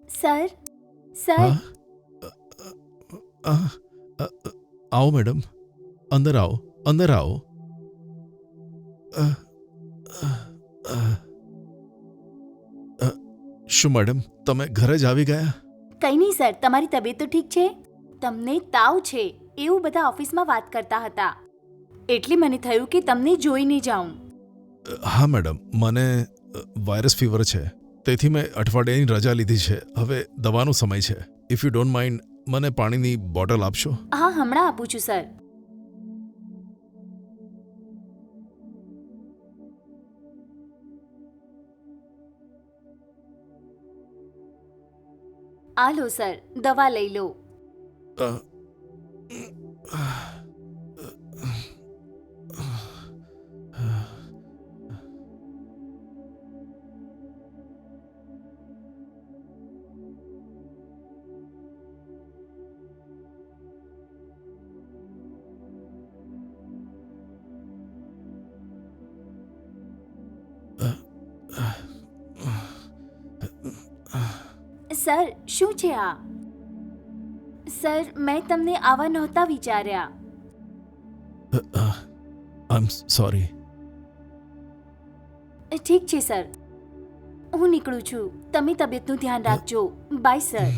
Sir sir હા અ, અ, આવો madam, અંદર આવો, અંદર આવો. અ, અ, અ, અ, શું મેડમ તમે ઘરે જ આવી ગયા? કંઈ નહીં સર, તમારી તબિયત તો ઠીક છે? તમને તાવ છે એવું બધા ઓફિસમાં વાત કરતા હતા, એટલે મને થયું કે તમને જોઈને જાઉં. હા મેડમ, મને વાયરસ ફીવર છે, તેથી મેં અઠવાડિયાની રજા લીધી છે. હવે દવાનો સમય છે. ઇફ યુ ડોન્ટ માઇન્ડ, મને પાણીની બોટલ આપશો? હા, હમણાં આપું છું સર. આ લો સર, દવા લઈ લો. અ, સર, શું છે આ? સર, મેં તમને આવા નહોતા વિચાર્યા. આઈ એમ સોરી. ઠીક છે સર, હું નીકળું છું. તમે તબિયતનું ધ્યાન રાખજો. Bye sir.